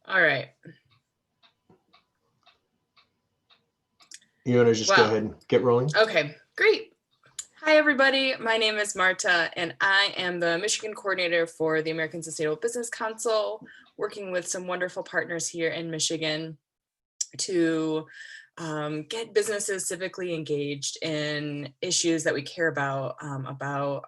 All right. You want to just go ahead and get rolling? Okay, great. Hi, everybody. My name is Marta, and I am the Michigan coordinator for the American Sustainable Business Council, working with some wonderful partners here in Michigan to get businesses civically engaged in issues that we care about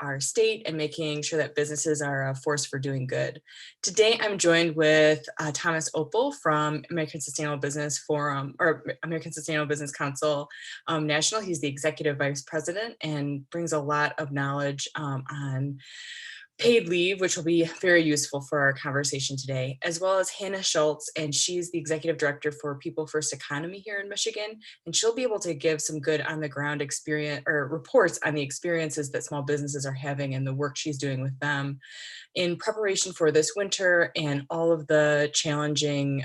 our state, and making sure that businesses are a force for doing good. Today, I'm joined with Thomas Opel from American Sustainable Business Forum, or American Sustainable Business Council National. He's the executive vice president and brings a lot of knowledge on paid leave, which will be very useful for our conversation today, as well as Hannah Schultz, and she's the executive director for People First Economy here in Michigan, and she'll be able to give some good on the ground experience or reports on the experiences that small businesses are having and the work she's doing with them in preparation for this winter and all of the challenging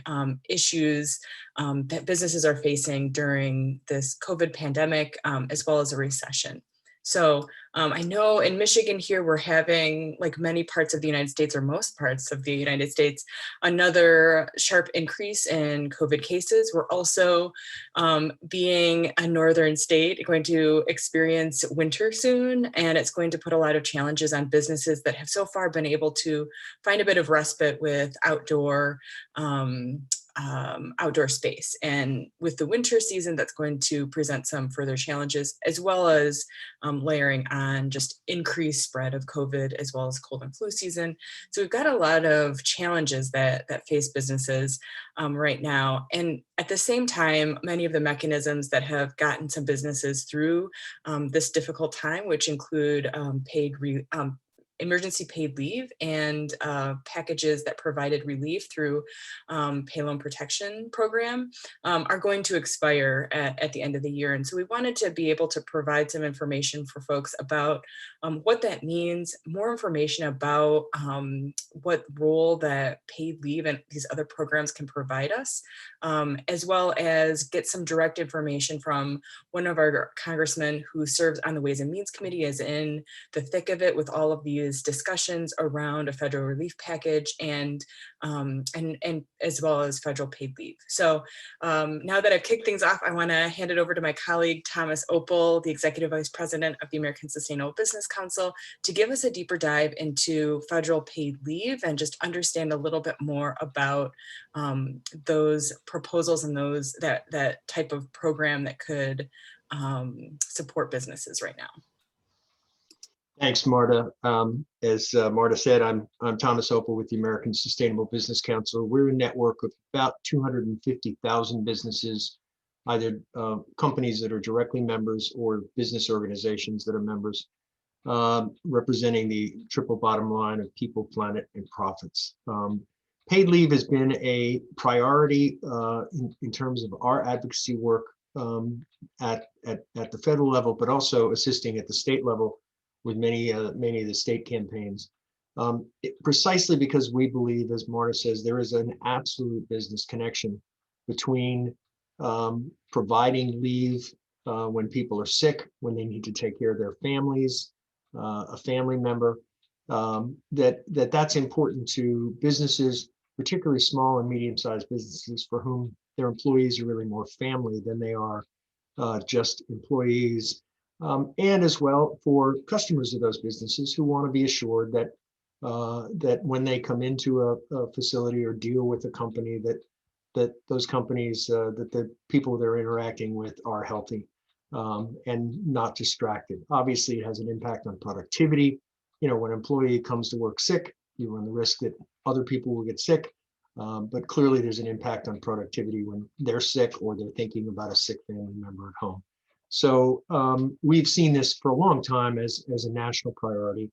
issues that businesses are facing during this COVID pandemic, as well as a recession. So I know in Michigan here, we're having, like many parts of the United States, or most parts of the United States, another sharp increase in COVID cases. We're also, being a northern state, going to experience winter soon, and it's going to put a lot of challenges on businesses that have so far been able to find a bit of respite with outdoor space. And with the winter season, that's going to present some further challenges, as well as layering on just increased spread of COVID, as well as cold and flu season. So we've got a lot of challenges that face businesses right now. And at the same time, many of the mechanisms that have gotten some businesses through this difficult time, which include emergency paid leave and packages that provided relief through pay loan protection program, are going to expire at the end of the year. And so we wanted to be able to provide some information for folks about what that means, more information about what role that paid leave and these other programs can provide us, as well as get some direct information from one of our congressmen who serves on the Ways and Means Committee, is in the thick of it with all of these discussions around a federal relief package and as well as federal paid leave. So now that I've kicked things off, I want to hand it over to my colleague, Thomas Opel, the Executive Vice President of the American Sustainable Business Council, to give us a deeper dive into federal paid leave and just understand a little bit more about those proposals and that type of program that could support businesses right now. Thanks, Marta. As Marta said, I'm Thomas Opel with the American Sustainable Business Council. We're a network of about 250,000 businesses, either companies that are directly members or business organizations that are members, representing the triple bottom line of people, planet, and profits. Paid leave has been a priority in terms of our advocacy work at the federal level, but also assisting at the state level with many of the state campaigns, precisely because we believe, as Marta says, there is an absolute business connection between providing leave when people are sick, when they need to take care of their families, a family member, that's important to businesses, particularly small and medium-sized businesses for whom their employees are really more family than they are just employees. And as well for customers of those businesses who want to be assured that that when they come into a facility or deal with a company, that those companies, that the people they're interacting with are healthy and not distracted. Obviously, it has an impact on productivity. You know, when an employee comes to work sick, you run the risk that other people will get sick. But clearly, there's an impact on productivity when they're sick or they're thinking about a sick family member at home. So we've seen this for a long time as a national priority,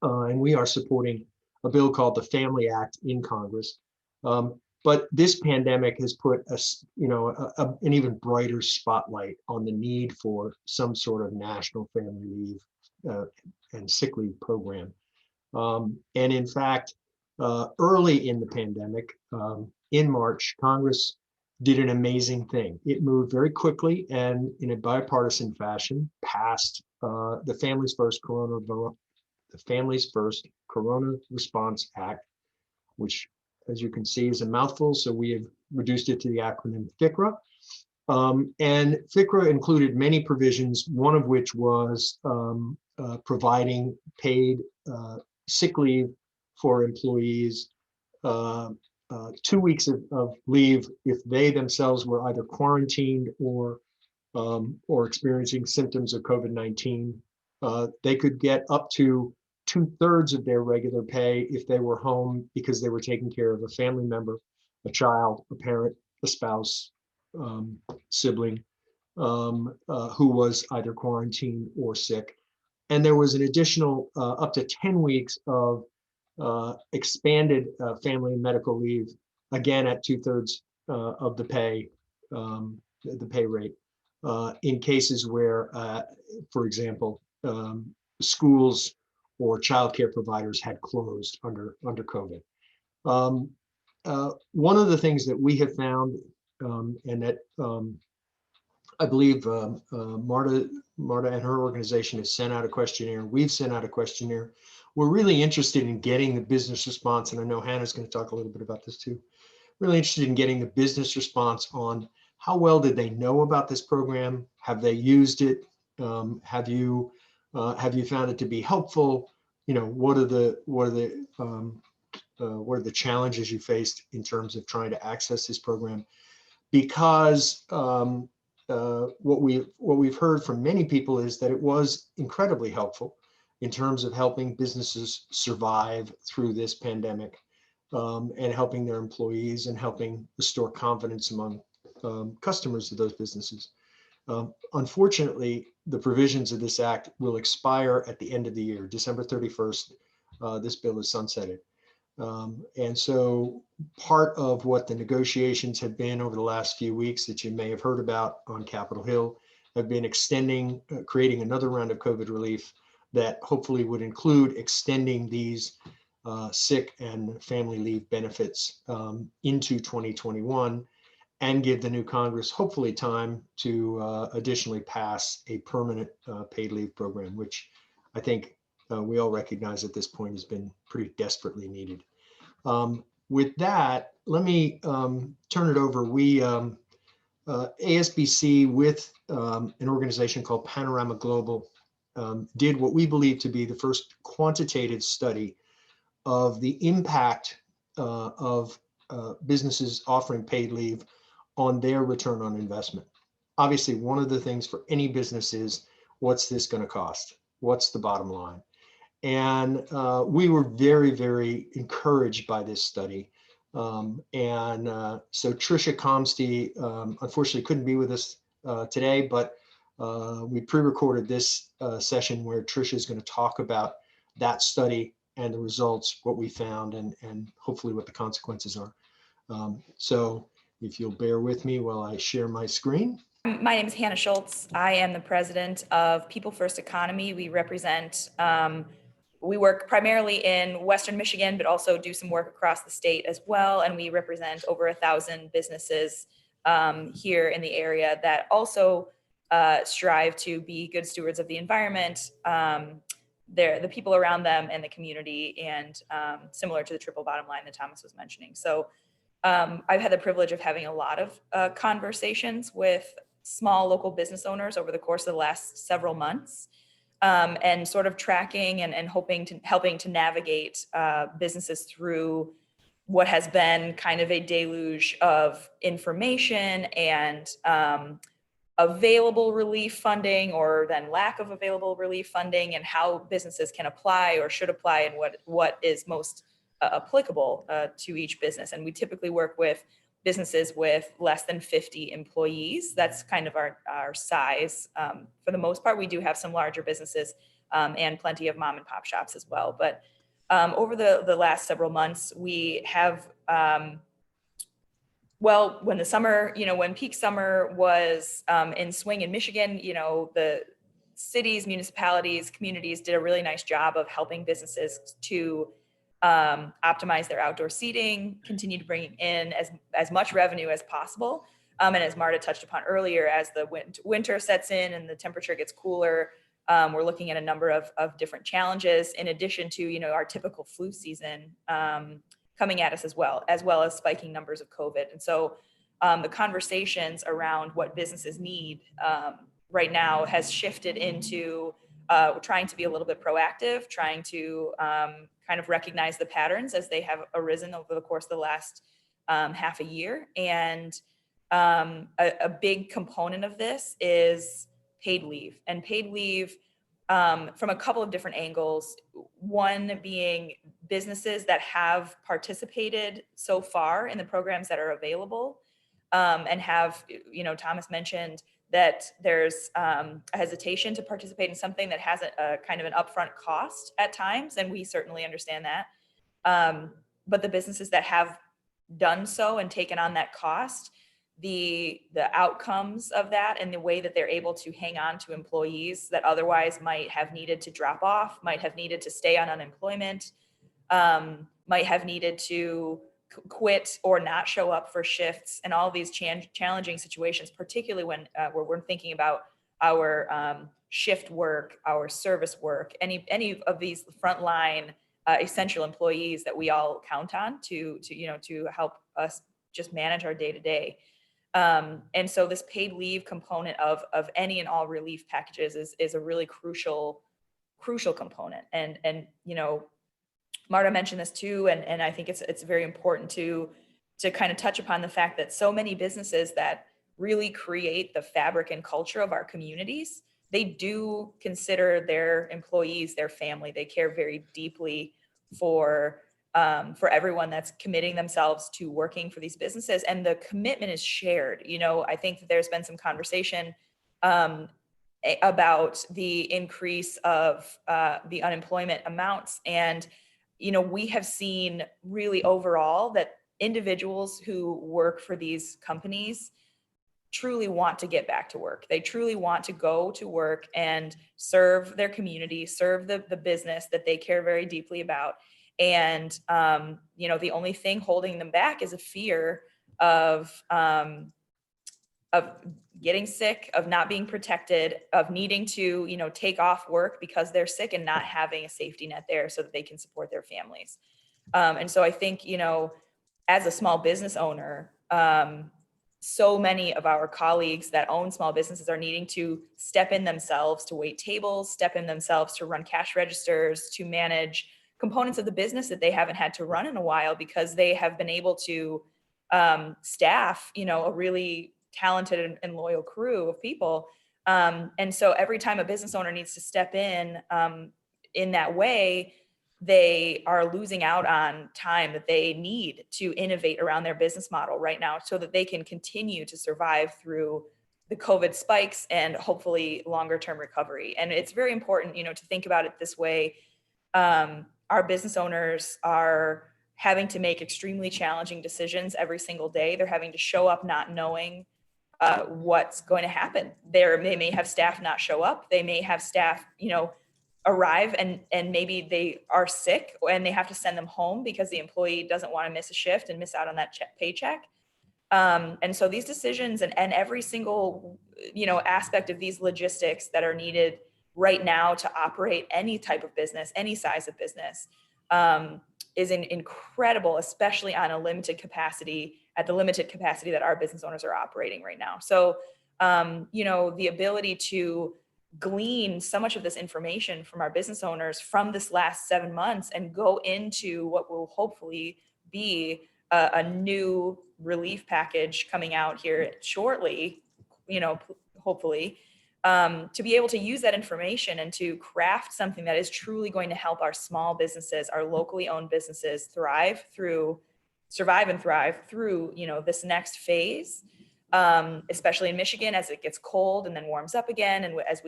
and we are supporting a bill called the Family Act in Congress. But this pandemic has put an even brighter spotlight on the need for some sort of national family leave and sick leave program. And in fact, early in the pandemic, in March, Congress did an amazing thing. It moved very quickly and in a bipartisan fashion passed the Families First Corona Response Act, which as you can see, is a mouthful, so we have reduced it to the acronym FICRA. And FICRA included many provisions, one of which was providing paid sick leave for employees, 2 weeks of leave if they themselves were either quarantined or experiencing symptoms of COVID-19. They could get up to 2/3 of their regular pay if they were home because they were taking care of a family member, a child, a parent, a spouse, sibling, who was either quarantined or sick. And there was an additional up to 10 weeks of expanded family and medical leave, again at 2/3 of the pay rate, in cases where, for example, schools or childcare providers had closed under COVID. One of the things that we have found, and that I believe Marta and her organization has sent out a questionnaire. We've sent out a questionnaire. We're really interested in getting the business response, and I know Hannah's going to talk a little bit about this too. Really interested in getting the business response on how well did they know about this program? Have they used it? Have you found it to be helpful? You know, what are the challenges you faced in terms of trying to access this program? Because what we've heard from many people is that it was incredibly helpful in terms of helping businesses survive through this pandemic, and helping their employees and helping restore confidence among customers of those businesses. Unfortunately, the provisions of this act will expire at the end of the year, December 31st. This bill is sunsetted. And so part of what the negotiations have been over the last few weeks that you may have heard about on Capitol Hill have been extending, creating another round of COVID relief that hopefully would include extending these sick and family leave benefits into 2021 and give the new Congress hopefully time to additionally pass a permanent paid leave program, which I think we all recognize at this point has been pretty desperately needed. With that, let me turn it over. We, ASBC with an organization called Panorama Global, did what we believe to be the first quantitative study of the impact of businesses offering paid leave on their return on investment. Obviously, one of the things for any business is, what's this going to cost? What's the bottom line? And we were very, very encouraged by this study. So Tricia Comsty unfortunately couldn't be with us today, but we pre-recorded this session where Tricia is going to talk about that study and the results, what we found, and hopefully what the consequences are. So if you'll bear with me while I share my screen. My name is Hannah Schultz. I am the president of People First Economy. We represent, we work primarily in Western Michigan, but also do some work across the state as well. And we represent over 1,000 businesses here in the area that also strive to be good stewards of the environment, the people around them and the community, and similar to the triple bottom line that Thomas was mentioning. So I've had the privilege of having a lot of conversations with small local business owners over the course of the last several months, and sort of tracking and helping to navigate businesses through what has been kind of a deluge of information and available relief funding, or then lack of available relief funding, and how businesses can apply or should apply, and what is most applicable to each business. And we typically work with businesses with less than 50 employees. That's kind of our size. For the most part, we do have some larger businesses and plenty of mom and pop shops as well. But over the last several months, we have, well, when the summer, when peak summer was in swing in Michigan, the cities, municipalities, communities did a really nice job of helping businesses to optimize their outdoor seating, continue to bring in as much revenue as possible. And as Marta touched upon earlier, as the winter sets in and the temperature gets cooler, we're looking at a number of different challenges in addition to, our typical flu season. coming at us as well as spiking numbers of COVID. And so the conversations around what businesses need right now has shifted into trying to be a little bit proactive, trying to kind of recognize the patterns as they have arisen over the course of the last half a year. And a big component of this is paid leave, and paid leave from a couple of different angles. One being businesses that have participated so far in the programs that are available and have, Thomas mentioned that there's a hesitation to participate in something that has a kind of an upfront cost at times, and we certainly understand that. But the businesses that have done so and taken on that cost, the outcomes of that and the way that they're able to hang on to employees that otherwise might have needed to drop off, might have needed to stay on unemployment, might have needed to quit or not show up for shifts, and all these challenging situations, particularly when we're thinking about our shift work, our service work, any of these frontline essential employees that we all count on to help us just manage our day to day. And so this paid leave component of any and all relief packages is a really crucial component. And Marta mentioned this too, and I think it's very important to kind of touch upon the fact that so many businesses that really create the fabric and culture of our communities, they do consider their employees their family. They care very deeply for everyone that's committing themselves to working for these businesses, and the commitment is shared. I think that there's been some conversation about the increase of the unemployment amounts, and we have seen really overall that individuals who work for these companies truly want to get back to work. They truly want to go to work and serve their community, serve the business that they care very deeply about. And, the only thing holding them back is a fear of getting sick, of not being protected, of needing to, take off work because they're sick and not having a safety net there so that they can support their families. And so I think, as a small business owner, so many of our colleagues that own small businesses are needing to step in themselves to wait tables, step in themselves to run cash registers, to manage components of the business that they haven't had to run in a while because they have been able to staff, a really talented and loyal crew of people. And so every time a business owner needs to step in that way, they are losing out on time that they need to innovate around their business model right now so that they can continue to survive through the COVID spikes and hopefully longer term recovery. And it's very important, to think about it this way. Our business owners are having to make extremely challenging decisions every single day. They're having to show up not knowing what's going to happen. They may have staff not show up. They may have staff, arrive and maybe they are sick and they have to send them home because the employee doesn't want to miss a shift and miss out on that paycheck. And so these decisions and every single, aspect of these logistics that are needed right now to operate any type of business, any size of business, is incredible, especially on a limited capacity, at the limited capacity that our business owners are operating right now. So, the ability to glean so much of this information from our business owners from this last 7 months and go into what will hopefully be a new relief package coming out here shortly, hopefully, to be able to use that information and to craft something that is truly going to help our small businesses, our locally owned businesses survive and thrive through, this next phase. Especially in Michigan as it gets cold and then warms up again, and as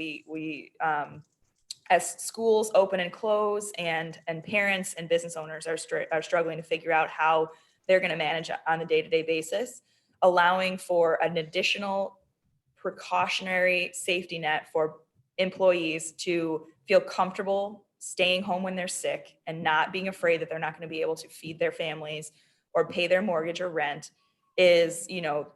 as schools open and close, and parents and business owners are struggling to figure out how they're going to manage on a day-to-day basis, allowing for an additional precautionary safety net for employees to feel comfortable staying home when they're sick and not being afraid that they're not going to be able to feed their families or pay their mortgage or rent is,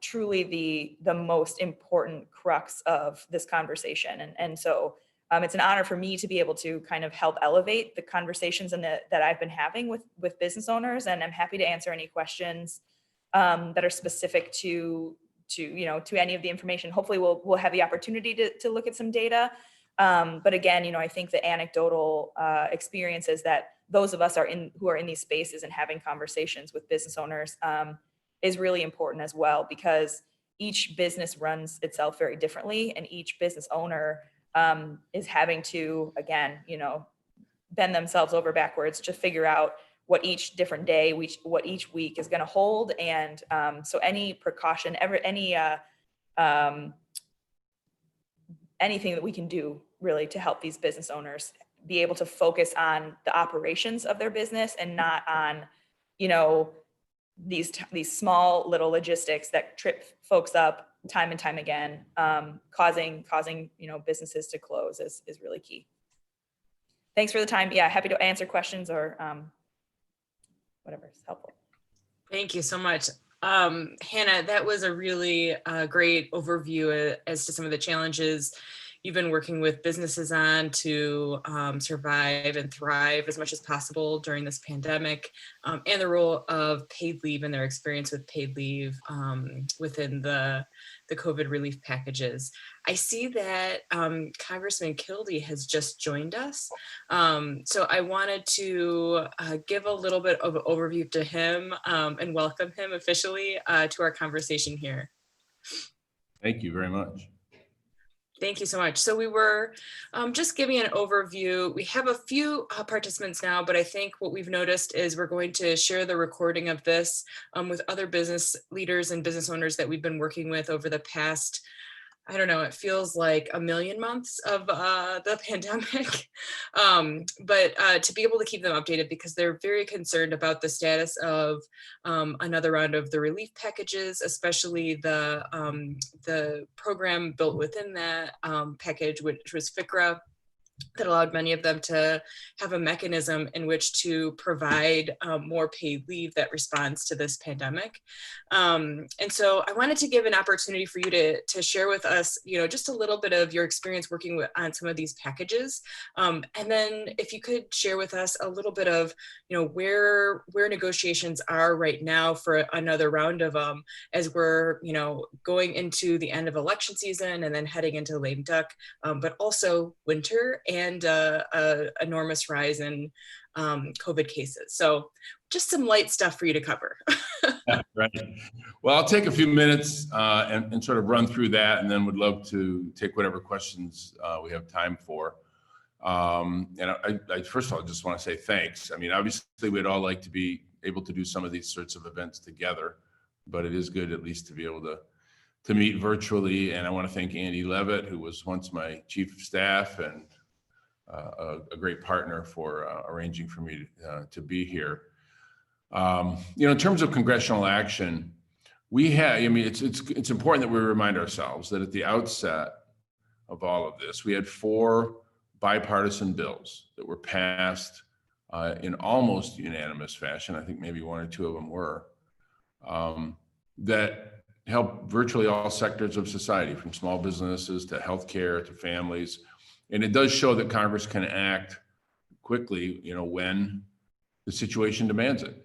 truly the most important crux of this conversation. And so it's an honor for me to be able to kind of help elevate the conversations that I've been having with business owners. And I'm happy to answer any questions that are specific to any of the information. Hopefully we'll have the opportunity to look at some data. But again, I think the anecdotal experiences that those of us who are in these spaces and having conversations with business owners is really important as well, because each business runs itself very differently, and each business owner is having to, again, bend themselves over backwards to figure out what each different day, what each week is going to hold. And so any precaution, anything that we can do really to help these business owners be able to focus on the operations of their business and not on, these small little logistics that trip folks up time and time again, causing businesses to close is really key. Thanks for the time. Yeah, happy to answer questions or whatever is helpful. Thank you so much. Hannah, that was a really great overview as to some of the challenges you've been working with businesses on to survive and thrive as much as possible during this pandemic, and the role of paid leave and their experience with paid leave within the COVID relief packages. I see that Congressman Kildee has just joined us. So I wanted to give a little bit of an overview to him and welcome him officially to our conversation here. Thank you very much. Thank you so much. So we were just giving an overview. We have a few participants now, but I think what we've noticed is we're going to share the recording of this with other business leaders and business owners that we've been working with over the past, I don't know, it feels like a million months of the pandemic, but to be able to keep them updated because they're very concerned about the status of another round of the relief packages, especially the program built within that package, which was FICRA, that allowed many of them to have a mechanism in which to provide more paid leave that responds to this pandemic. And so I wanted to give an opportunity for you to share with us, just a little bit of your experience working on some of these packages. And then if you could share with us a little bit of, where negotiations are right now for another round of them as we're, going into the end of election season and then heading into lame duck, but also winter and enormous rise in COVID cases. So just some light stuff for you to cover. Right. Well, I'll take a few minutes and sort of run through that, and then would love to take whatever questions we have time for. And I first of all, just want to say thanks. I mean, obviously we'd all like to be able to do some of these sorts of events together, but it is good at least to be able to meet virtually. And I want to thank Andy Levitt, who was once my chief of staff and a great partner for arranging for me to be here. In terms of congressional action, it's important that we remind ourselves that at the outset of all of this, we had 4 bipartisan bills that were passed in almost unanimous fashion. I think maybe 1 or 2 of them were, that help virtually all sectors of society, from small businesses to healthcare to families. And it does show that Congress can act quickly, when the situation demands it.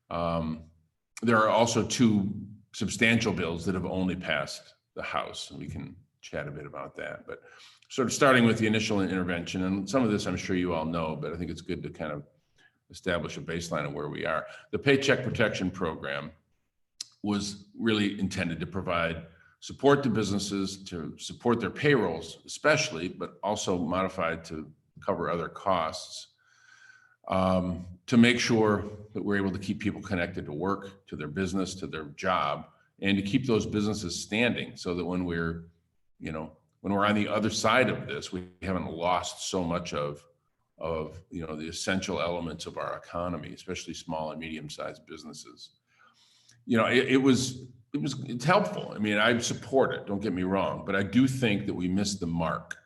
There are also 2 substantial bills that have only passed the House, and we can chat a bit about that. But sort of starting with the initial intervention, and some of this I'm sure you all know, but I think it's good to kind of establish a baseline of where we are. The Paycheck Protection Program was really intended to provide support to businesses, to support their payrolls especially, but also modified to cover other costs, to make sure that we're able to keep people connected to work, to their business, to their job, and to keep those businesses standing so that when we're on the other side of this, we haven't lost so much of the essential elements of our economy, especially small and medium-sized businesses. It's helpful. I mean, I support it, don't get me wrong, but I do think that we missed the mark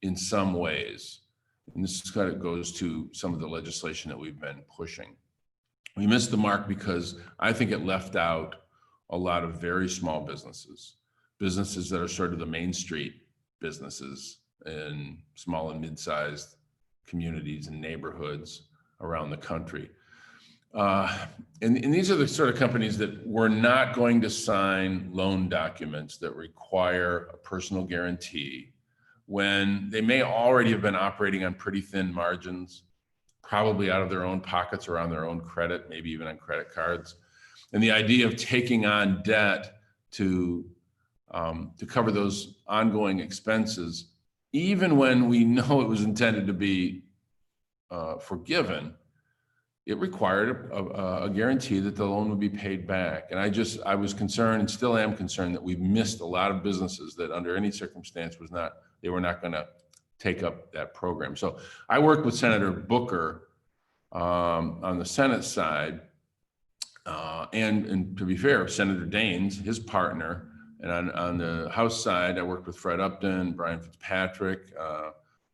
in some ways. And this kind of goes to some of the legislation that we've been pushing. We missed the mark because I think it left out a lot of very small businesses that are sort of the Main Street businesses in small and mid-sized communities and neighborhoods around the country. And these are the sort of companies that were not going to sign loan documents that require a personal guarantee when they may already have been operating on pretty thin margins, probably out of their own pockets or on their own credit, maybe even on credit cards. And the idea of taking on debt to cover those ongoing expenses, even when we know it was intended to be forgiven, it required a guarantee that the loan would be paid back. And I was concerned and still am concerned that we've missed a lot of businesses that under any circumstance they were not going to take up that program. So I worked with Senator Booker on the Senate side, and to be fair, Senator Daines, his partner, and on the House side, I worked with Fred Upton, Brian Fitzpatrick,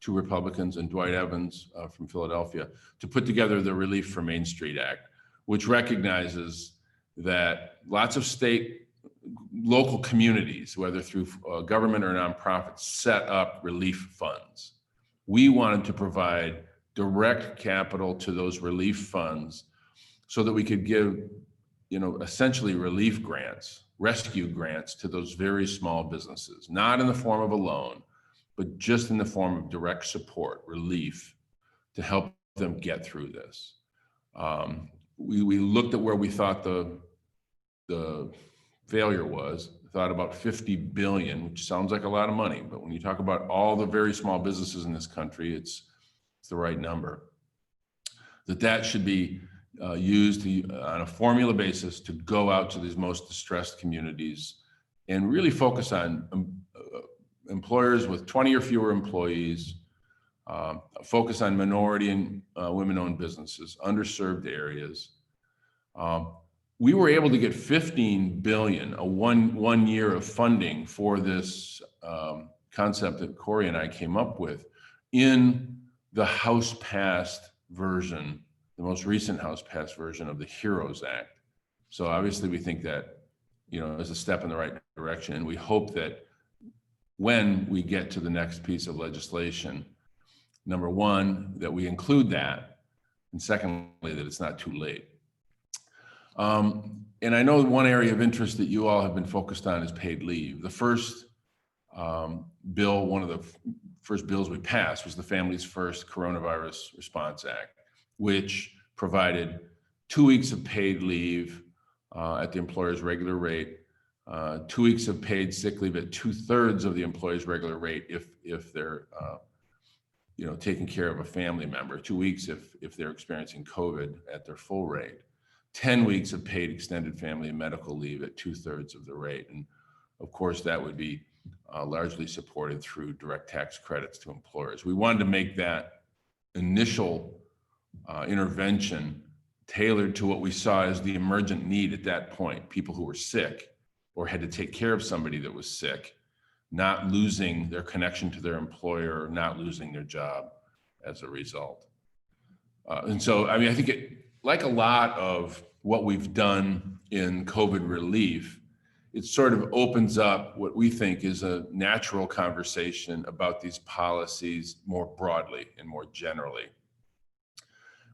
two Republicans, and Dwight Evans from Philadelphia, to put together the Relief for Main Street Act, which recognizes that lots of local communities, whether through government or nonprofits, set up relief funds. We wanted to provide direct capital to those relief funds so that we could give, essentially relief grants, rescue grants to those very small businesses, not in the form of a loan, but just in the form of direct support, relief, to help them get through this. We looked at where we thought the failure was, thought about $50 billion, which sounds like a lot of money, but when you talk about all the very small businesses in this country, it's the right number. That should be used on a formula basis to go out to these most distressed communities and really focus on employers with 20 or fewer employees, focus on minority and women-owned businesses, underserved areas. We were able to get $15 billion, one year of funding for this concept that Corey and I came up with in the House-passed version, the most recent House-passed version of the HEROES Act. So obviously we think that, is a step in the right direction, and we hope that when we get to the next piece of legislation, number one, that we include that, and secondly, that it's not too late. And I know one area of interest that you all have been focused on is paid leave. The first bill, one of the first bills we passed, was the Families First Coronavirus Response Act, which provided 2 weeks of paid leave at the employer's regular rate, 2 weeks of paid sick leave at 2/3 of the employee's regular rate if they're taking care of a family member, 2 weeks if they're experiencing COVID at their full rate, 10 weeks of paid extended family and medical leave at 2/3 of the rate. And of course, that would be largely supported through direct tax credits to employers. We wanted to make that initial intervention tailored to what we saw as the emergent need at that point, people who were sick or had to take care of somebody that was sick, not losing their connection to their employer, not losing their job as a result. And so, I think like a lot of what we've done in COVID relief, it sort of opens up what we think is a natural conversation about these policies more broadly and more generally,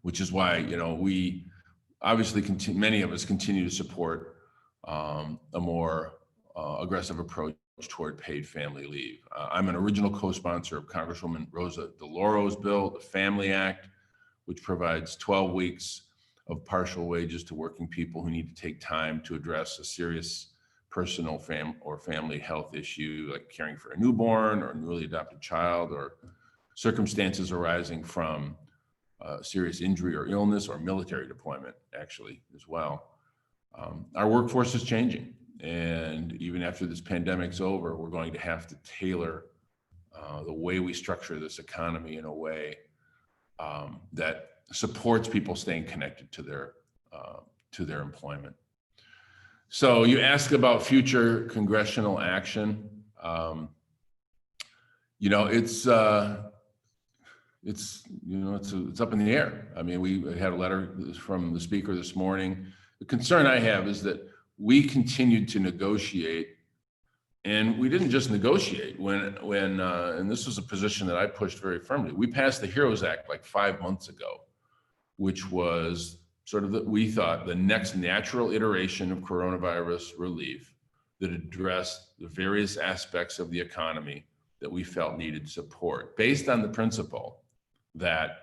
which is why, we obviously many of us continue to support a more aggressive approach toward paid family leave. I'm an original co-sponsor of Congresswoman Rosa DeLauro's bill, the Family Act, which provides 12 weeks of partial wages to working people who need to take time to address a serious personal family health issue, like caring for a newborn or a newly adopted child, or circumstances arising from serious injury or illness or military deployment, actually, as well. Our workforce is changing. And even after this pandemic's over, we're going to have to tailor the way we structure this economy in a way that supports people staying connected to their employment. So you ask about future congressional action. It's up in the air. We had a letter from the speaker this morning. The concern I have is that we continued to negotiate And we didn't just negotiate and this was a position that I pushed very firmly. We passed the HEROES Act like 5 months ago, which was sort of, we thought, the next natural iteration of coronavirus relief that addressed the various aspects of the economy that we felt needed support, based on the principle that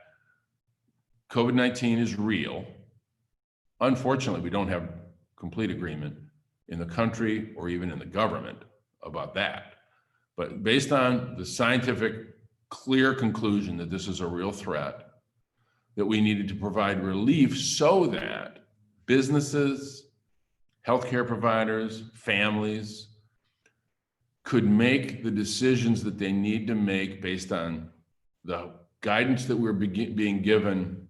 COVID-19 is real. Unfortunately, we don't have complete agreement in the country or even in the government about that. But based on the scientific, clear conclusion that this is a real threat, that we needed to provide relief so that businesses, healthcare providers, families could make the decisions that they need to make based on the guidance that we're being given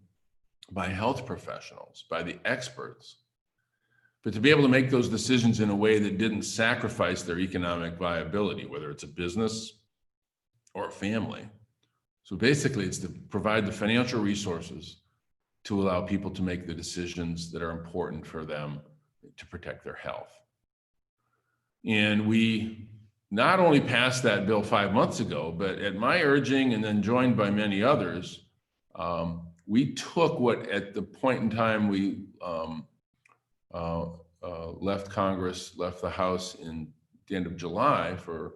by health professionals, by the experts, but to be able to make those decisions in a way that didn't sacrifice their economic viability, whether it's a business or a family. So basically, it's to provide the financial resources to allow people to make the decisions that are important for them to protect their health. And we not only passed that bill 5 months ago, but at my urging and then joined by many others, we took what at the point in time we left Congress, left the House in the end of July for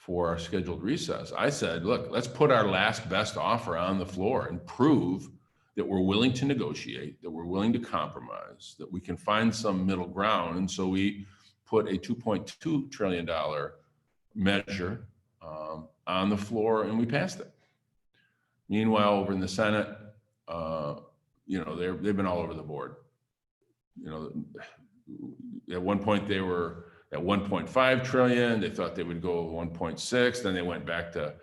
our scheduled recess. I said, look, let's put our last best offer on the floor and prove that we're willing to negotiate, that we're willing to compromise, that we can find some middle ground. And so we put a $2.2 trillion measure on the floor and we passed it. Meanwhile, over in the Senate, they've been all over the board. At one point they were at 1.5 trillion. They thought they would go 1.6. Then they went back to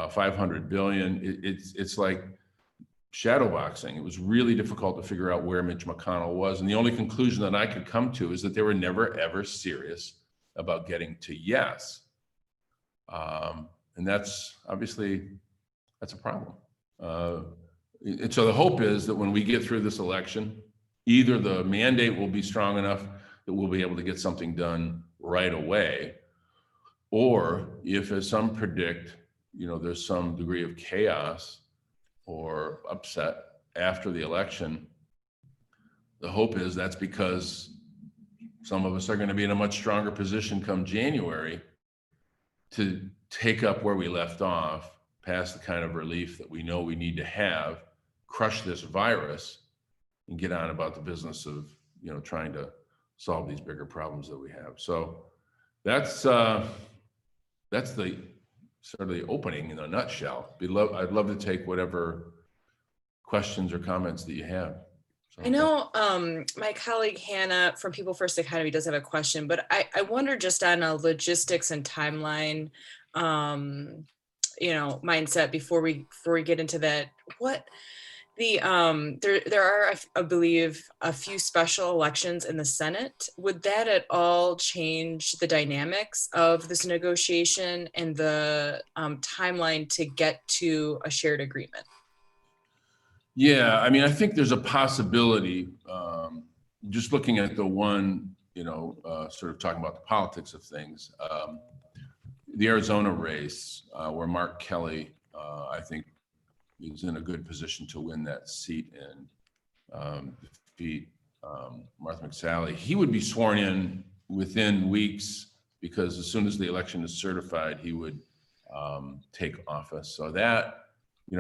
500 billion. It's like shadow boxing. It was really difficult to figure out where Mitch McConnell was. And the only conclusion that I could come to is that they were never, ever serious about getting to yes. And that's obviously, that's a problem. And so the hope is that when we get through this election, either the mandate will be strong enough that we'll be able to get something done right away, or if, as some predict, there's some degree of chaos or upset after the election, the hope is that's because some of us are going to be in a much stronger position come January to take up where we left off, pass the kind of relief that we know we need to have, crush this virus, and get on about the business of trying to solve these bigger problems that we have. So that's the sort of the opening in a nutshell. I'd love to take whatever questions or comments that you have. So, I know my colleague Hannah from People First Academy does have a question, but I wonder just on a logistics and timeline, mindset before we get into that. What there are, I believe, a few special elections in the Senate. Would that at all change the dynamics of this negotiation and the timeline to get to a shared agreement? Yeah, I mean, I think there's a possibility, just looking at the one, sort of talking about the politics of things, the Arizona race, where Mark Kelly, I think, is in a good position to win that seat and defeat Martha McSally. He would be sworn in within weeks because as soon as the election is certified, he would take office. So that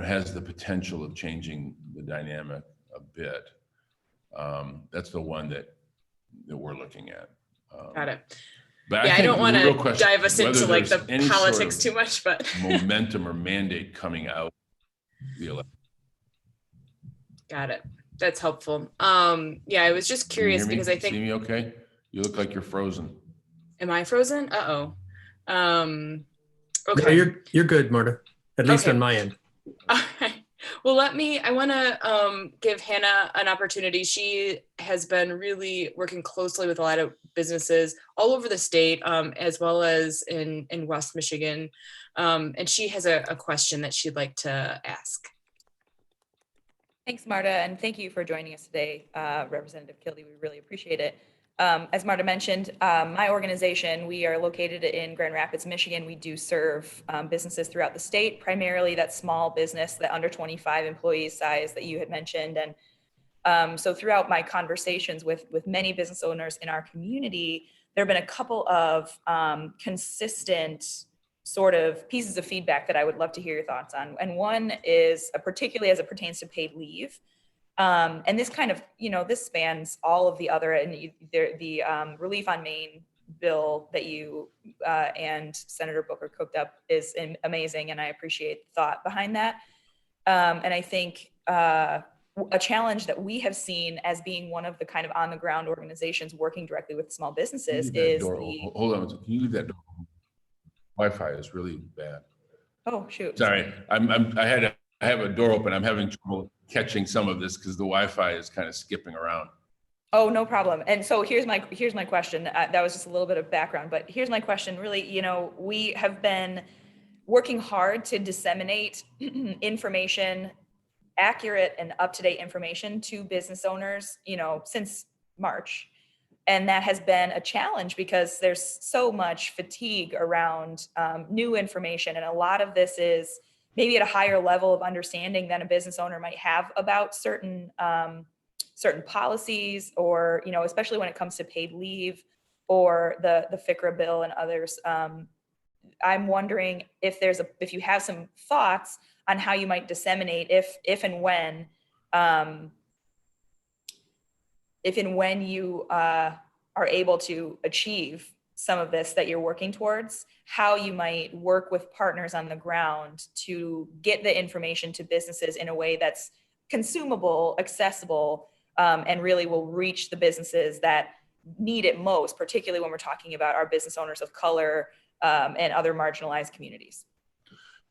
has the potential of changing the dynamic a bit. That's the one that we're looking at. Got it. But yeah, I don't want to dive us into like the politics too much, but momentum or mandate coming out the election. Got it. That's helpful. Yeah, I was just curious because I think. See me okay? You look like you're frozen. Am I frozen? Uh-oh. Okay. No, you're good, Marta. At least on my end. All right. Well, I want to give Hannah an opportunity. She has been really working closely with a lot of businesses all over the state, as well as in West Michigan. And she has a question that she'd like to ask. Thanks, Marta, and thank you for joining us today, Representative Kildee. We really appreciate it. As Marta mentioned, my organization, we are located in Grand Rapids, Michigan. We do serve businesses throughout the state, primarily that small business, that under 25 employees size that you had mentioned. And so throughout my conversations with many business owners in our community, there have been a couple of consistent sort of pieces of feedback that I would love to hear your thoughts on. And one is particularly as it pertains to paid leave. And this kind of, this spans all of the other, and the relief on Maine bill that you and Senator Booker cooked up is amazing, and I appreciate the thought behind that. And I think a challenge that we have seen as being one of the kind of on the ground organizations working directly with small businesses is hold on, can you leave that door? Wi-Fi is really bad. Oh, shoot. Sorry, I have a door open. I'm having trouble catching some of this because the Wi-Fi is kind of skipping around. Oh, no problem. And so here's my question. That was just a little bit of background, but here's my question. Really, we have been working hard to disseminate information, accurate and up-to-date information to business owners, since March. And that has been a challenge because there's so much fatigue around new information. And a lot of this is maybe at a higher level of understanding than a business owner might have about certain policies, or, especially when it comes to paid leave or the FCRA bill and others. I'm wondering if you have some thoughts on how you might disseminate if and when you are able to achieve some of this that you're working towards, how you might work with partners on the ground to get the information to businesses in a way that's consumable, accessible, and really will reach the businesses that need it most, particularly when we're talking about our business owners of color and other marginalized communities.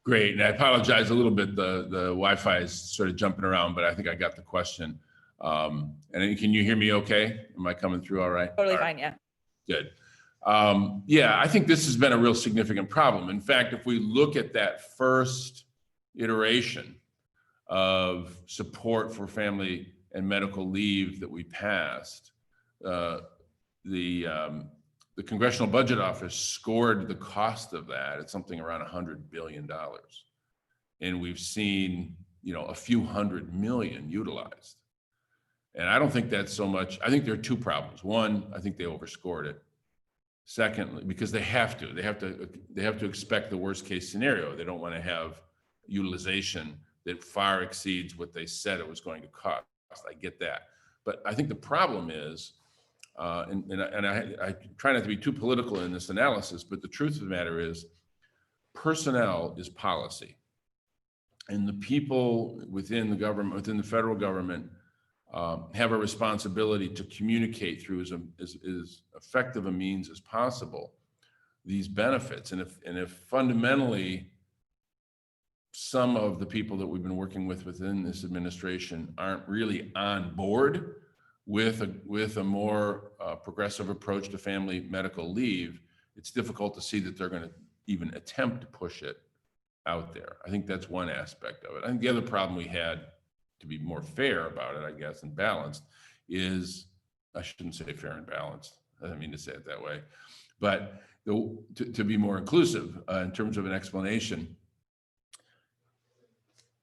Great, and I apologize a little bit. The Wi-Fi is sort of jumping around, but I think I got the question. And can you hear me okay? Am I coming through all right? Totally fine, yeah. Good. Yeah, I think this has been a real significant problem. In fact, if we look at that first iteration of support for family and medical leave that we passed, the Congressional Budget Office scored the cost of that at something around $100 billion. And we've seen, a few hundred million utilized. And I don't think that's so much. I think there are two problems. One, I think they overscored it. Secondly, because they have to expect the worst case scenario. They don't want to have utilization that far exceeds what they said it was going to cost. I get that. But I think the problem is, and I try not to be too political in this analysis, but the truth of the matter is personnel is policy. And the people within the government, within the federal government, have a responsibility to communicate through as effective a means as possible these benefits. And if fundamentally some of the people that we've been working with within this administration aren't really on board with a more progressive approach to family medical leave, it's difficult to see that they're going to even attempt to push it out there. I think that's one aspect of it. I think the other problem we had, to be more fair about it, I guess, and balanced, is, I shouldn't say fair and balanced, I didn't mean to say it that way, but to be more inclusive in terms of an explanation,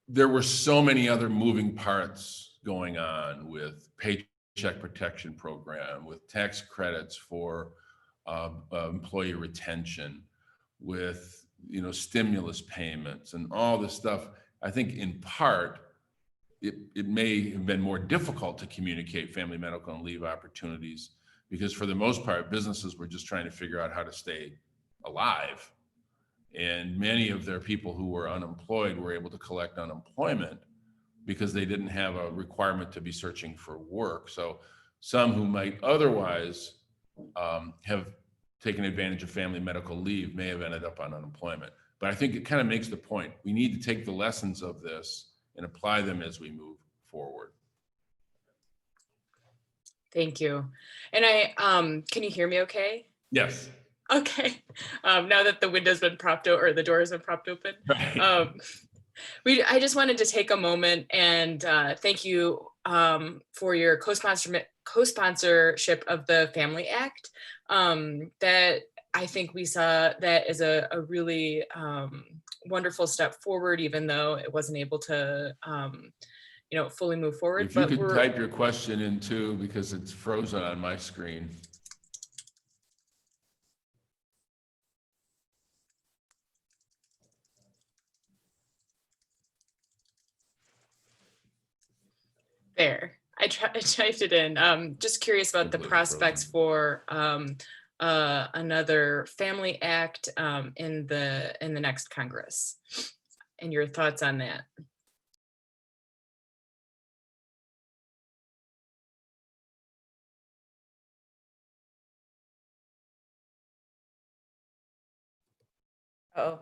there were so many other moving parts going on with Paycheck protection program, with tax credits for employee retention, with stimulus payments and all this stuff. I think in part, it may have been more difficult to communicate family medical and leave opportunities because for the most part, businesses were just trying to figure out how to stay alive. And many of their people who were unemployed were able to collect unemployment because they didn't have a requirement to be searching for work. So some who might otherwise have taken advantage of family medical leave may have ended up on unemployment. But I think it kind of makes the point. We need to take the lessons of this and apply them as we move forward. Thank you. And can you hear me okay? Yes. Okay. Now that the window's been propped open, or the door has been propped open. Right. I just wanted to take a moment and thank you for your co-sponsorship of the Family Act. That I think we saw that as a really wonderful step forward, even though it wasn't able to, fully move forward. If you But could type your question in too, because it's frozen on my screen. there. I typed it in. Just curious about the Hopefully it was prospects for another Family Act in the next Congress, and your thoughts on that. Oh,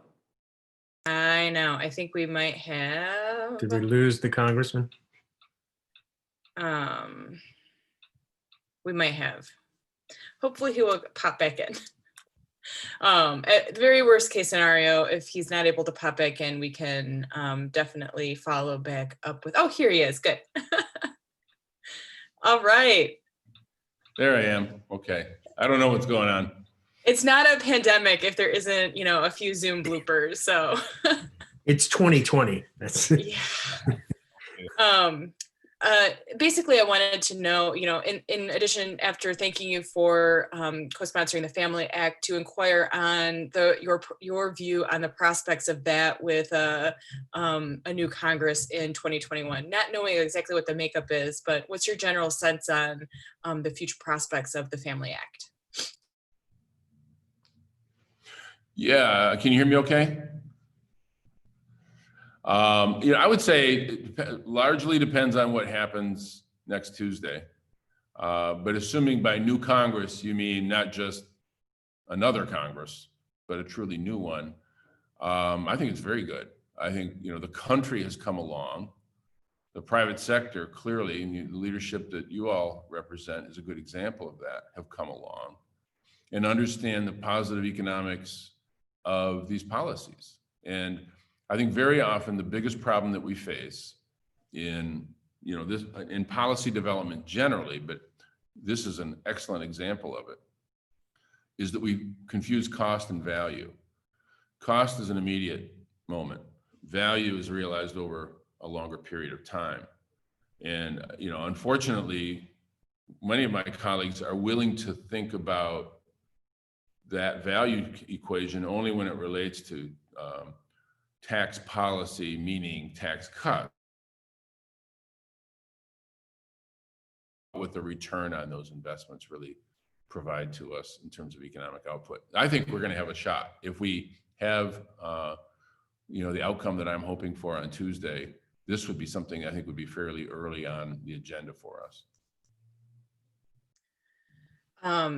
I know. I think we might have. Did we lose the congressman? We might have. Hopefully he will pop back in. At the very worst case scenario, if he's not able to pop back in, we can definitely follow back up with, oh, here he is. Good. All right. There I am. Okay. I don't know what's going on. It's not a pandemic if there isn't, a few Zoom bloopers. So It's 2020. That's yeah. Basically, I wanted to know, in addition, after thanking you for co-sponsoring the Family Act, to inquire on your view on the prospects of that with a new Congress in 2021. Not knowing exactly what the makeup is, but what's your general sense on the future prospects of the Family Act? Yeah. Can you hear me okay? I would say it largely depends on what happens next Tuesday. But assuming by new Congress, you mean not just another Congress, but a truly new one, I think it's very good. I think, the country has come along. The private sector, clearly, and the leadership that you all represent is a good example of that, have come along and understand the positive economics of these policies. And I think very often the biggest problem that we face in policy development generally, but this is an excellent example of it, is that we confuse cost and value. Cost is an immediate moment. Value is realized over a longer period of time. And unfortunately, many of my colleagues are willing to think about that value equation only when it relates to tax policy, meaning tax cut, what the return on those investments really provide to us in terms of economic output. I think we're going to have a shot if we have the outcome that I'm hoping for on Tuesday. This would be something I think would be fairly early on the agenda for us.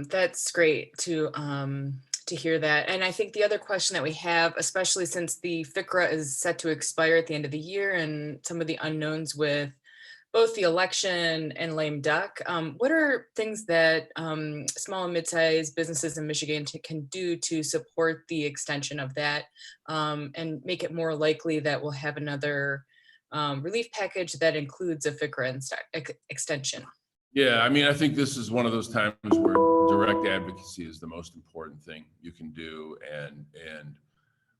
That's great to hear that. And I think the other question that we have, especially since the FICRA is set to expire at the end of the year and some of the unknowns with both the election and lame duck, what are things that small and mid-sized businesses in Michigan can do to support the extension of that and make it more likely that we'll have another relief package that includes a FICRA extension? Yeah, I think this is one of those times where direct advocacy is the most important thing you can do. And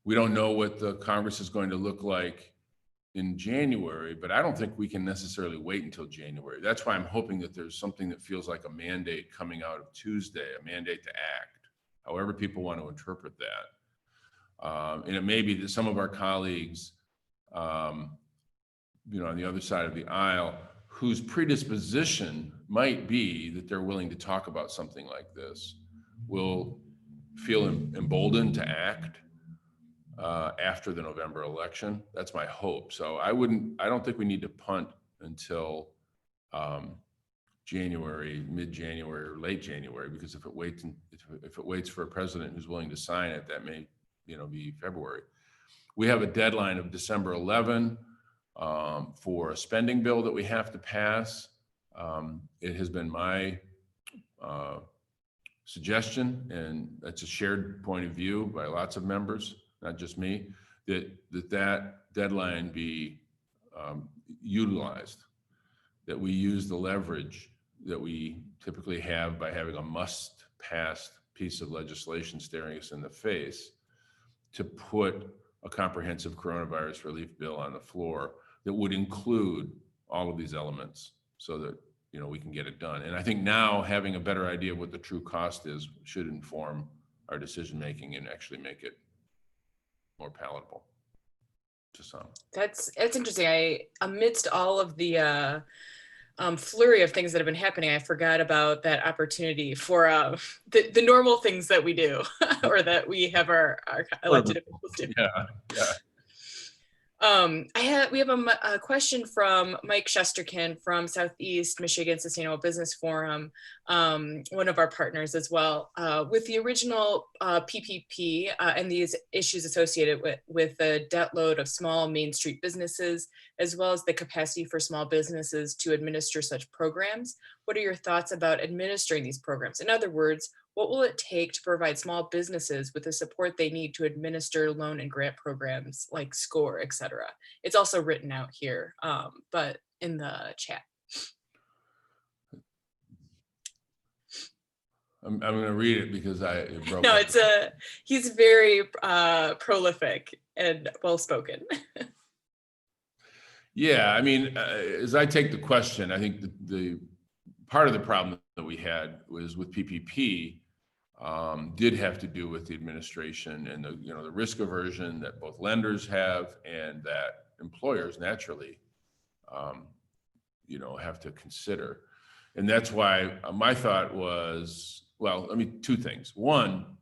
we don't know what the Congress is going to look like in January, but I don't think we can necessarily wait until January. That's why I'm hoping that there's something that feels like a mandate coming out of Tuesday, a mandate to act, however people want to interpret that. And it may be that some of our colleagues, on the other side of the aisle, whose predisposition might be that they're willing to talk about something like this, will feel emboldened to act after the November election. That's my hope. So I don't think we need to punt until January, mid-January, or late January, because if it waits for a president who's willing to sign it, that may be February. We have a deadline of December 11 for a spending bill that we have to pass. It has been my suggestion, and it's a shared point of view by lots of members, not just me, that deadline be utilized, that we use the leverage that we typically have by having a must-pass piece of legislation staring us in the face to put a comprehensive coronavirus relief bill on the floor that would include all of these elements so that, you know, we can get it done. And I think now having a better idea of what the true cost is should inform our decision-making and actually make it more palatable to some. That's interesting. Amidst all of the flurry of things that have been happening, I forgot about that opportunity for the normal things that we do or that we have our elected officials do. Yeah. We have a question from Mike Shesterkin from Southeast Michigan Sustainable Business Forum, one of our partners as well. With the original PPP and these issues associated with the debt load of small Main Street businesses, as well as the capacity for small businesses to administer such programs, what are your thoughts about administering these programs? In other words, what will it take to provide small businesses with the support they need to administer loan and grant programs like SCORE, et cetera? It's also written out here, but in the chat. I'm going to read it because No, he's very prolific and well-spoken. Yeah, I mean, as I take the question, I think the part of the problem that we had was with PPP did have to do with the administration and the risk aversion that both lenders have and that employers naturally have to consider. And that's why my thought was, well, two things. One,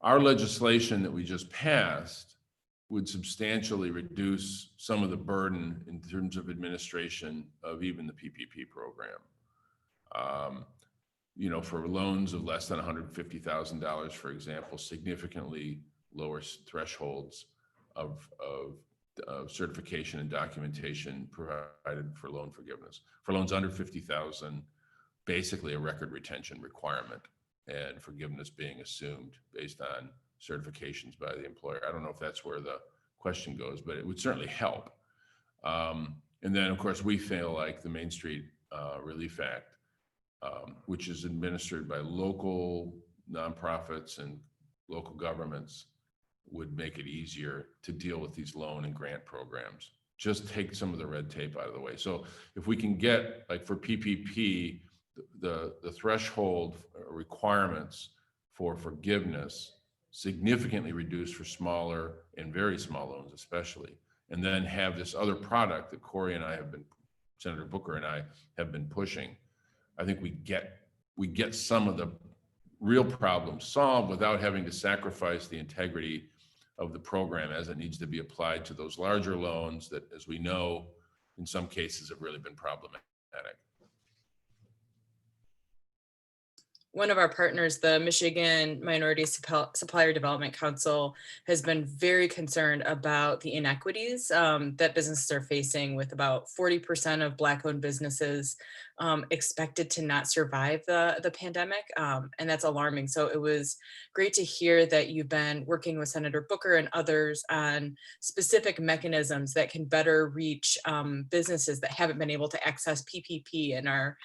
our legislation that we just passed would substantially reduce some of the burden in terms of administration of even the PPP program. For loans of less than $150,000, for example, significantly lower thresholds of certification and documentation provided for loan forgiveness. For loans under $50,000, basically a record retention requirement and forgiveness being assumed based on certifications by the employer. I don't know if that's where the question goes, but it would certainly help. And then, of course, we feel like the Main Street Relief Act, which is administered by local nonprofits and local governments, would make it easier to deal with these loan and grant programs. Just take some of the red tape out of the way. So if we can get, like for PPP, the threshold requirements for forgiveness significantly reduced for smaller and very small loans especially, and then have this other product that Corey and I Senator Booker and I have been pushing, I think we get some of the real problems solved without having to sacrifice the integrity of the program as it needs to be applied to those larger loans that, as we know, in some cases have really been problematic. One of our partners, the Michigan Minority Supplier Development Council, has been very concerned about the inequities that businesses are facing, with about 40% of Black-owned businesses expected to not survive the pandemic, and that's alarming. So it was great to hear that you've been working with Senator Booker and others on specific mechanisms that can better reach businesses that haven't been able to access PPP and are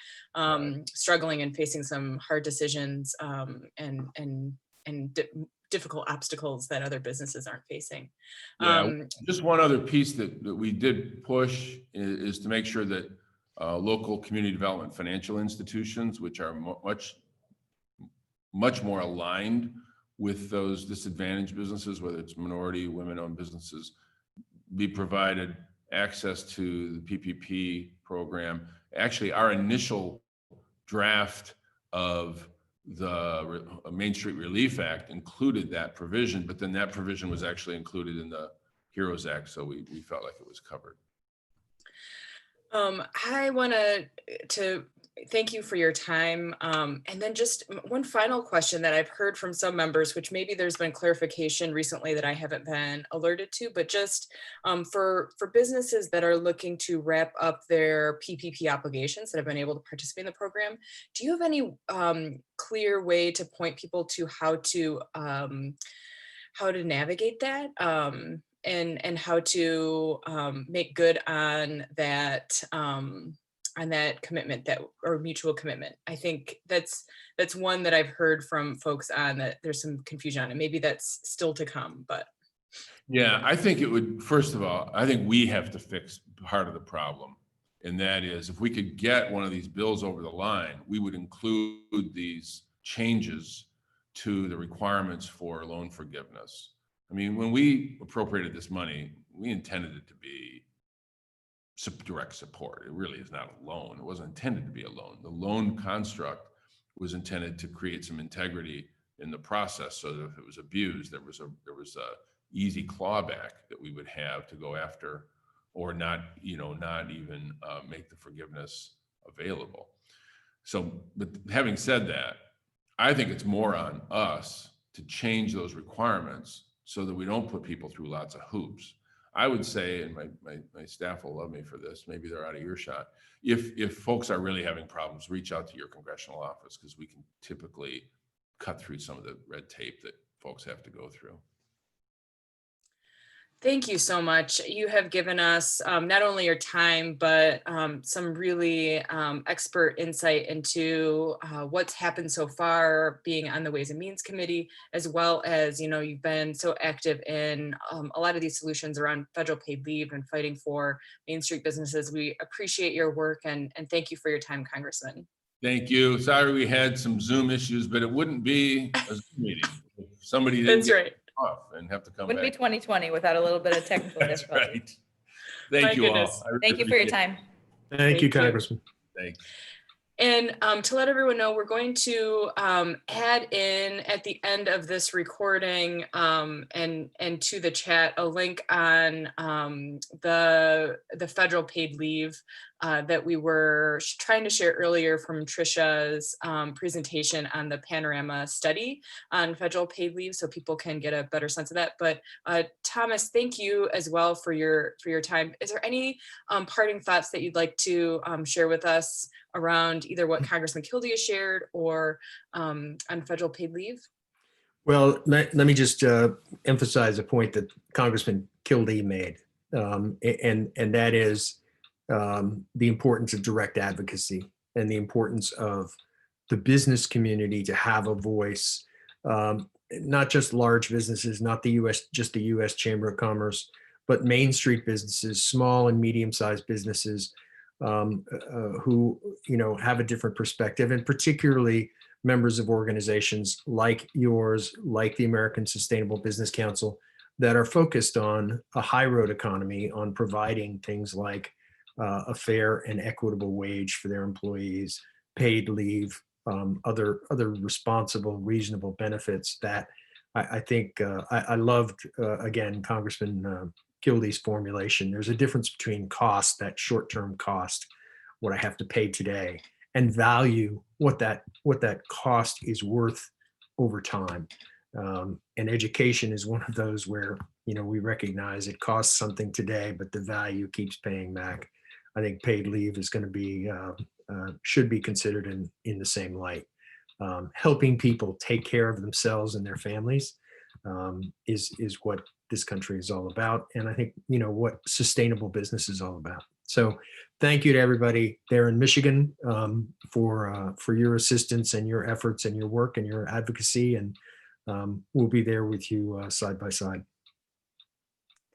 struggling and facing some hard decisions and difficult obstacles that other businesses aren't facing. Just one other piece that we did push is to make sure that local community development financial institutions, which are much more aligned with those disadvantaged businesses, whether it's minority, women-owned businesses, be provided access to the PPP program. Actually, our initial draft of the Main Street Relief Act included that provision, but then that provision was actually included in the HEROES Act, so we felt like it was covered. I want to thank you for your time. And then just one final question that I've heard from some members, which maybe there's been clarification recently that I haven't been alerted to, but just for businesses that are looking to wrap up their PPP obligations that have been able to participate in the program, do you have any clear way to point people to how to navigate that? and how to make good on that commitment, that or mutual commitment. I think that's one that I've heard from folks on, that there's some confusion on, and maybe that's still to come. But Yeah, I think it would, first of all, I think we have to fix part of the problem. And that is, if we could get one of these bills over the line, we would include these changes to the requirements for loan forgiveness. I mean, when we appropriated this money, we intended it to be direct support. It really is not a loan. It wasn't intended to be a loan. The loan construct was intended to create some integrity in the process, so that if it was abused, there was a easy clawback that we would have to go after, or not even make the forgiveness available. So, but having said that, I think it's more on us to change those requirements so that we don't put people through lots of hoops. I would say, and my staff will love me for this, maybe they're out of earshot, if folks are really having problems, reach out to your congressional office, because we can typically cut through some of the red tape that folks have to go through. thank you so much. You have given us not only your time, but some really expert insight into what's happened so far, being on the Ways and Means Committee, as well as, you've been so active in a lot of these solutions around federal paid leave and fighting for Main Street businesses. We appreciate your work, and thank you for your time, Congressman. Thank you. Sorry we had some Zoom issues, but it wouldn't be a Zoom meeting if somebody didn't That's get right. off and have to come Wouldn't be back. 2020 without a little bit of technical That's difficulty. right. Thank My you goodness. all. I really Thank you for your appreciate it. time. Thank you, Thank you. Congressman. Thanks. And to let everyone know, we're going to add in at the end of this recording and to the chat a link on the federal paid leave that we were trying to share earlier from Trisha's presentation on the Panorama study on federal paid leave, so people can get a better sense of that. But Thomas, thank you as well for your time. Is there any parting thoughts that you'd like to share with us around either what Congressman Kildee has shared or on federal paid leave? Well, let me just emphasize a point that Congressman Kildee made, and that is the importance of direct advocacy and the importance of the business community to have a voice, not just large businesses, not just the U.S. Chamber of Commerce, but Main Street businesses, small and medium-sized businesses who have a different perspective, and particularly members of organizations like yours, like the American Sustainable Business Council, that are focused on a high road economy, on providing things like a fair and equitable wage for their employees, paid leave, other responsible, reasonable benefits. That I think I loved, again, Congressman Kildee's formulation. There's a difference between cost, that short-term cost, what I have to pay today, and value, what that cost is worth over time. And education is one of those where we recognize it costs something today, but the value keeps paying back. I think paid leave is going to be should be considered in the same light. Helping people take care of themselves and their families is what this country is all about, and I think what sustainable business is all about. So thank you to everybody there in Michigan for your assistance and your efforts and your work and your advocacy, and we'll be there with you side by side.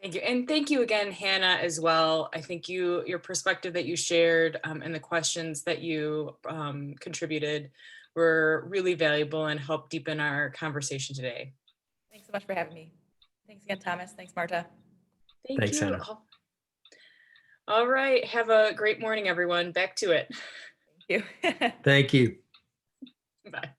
Thank you. And thank you again, Hannah, as well. I think your perspective that you shared and the questions that you contributed were really valuable and helped deepen our conversation today. Thanks so much for having me. Thanks again, Thomas. Thanks, Marta. Thanks, you. Hannah. All right. Have a great morning, everyone. Back to it. Thank you. Thank you. Bye.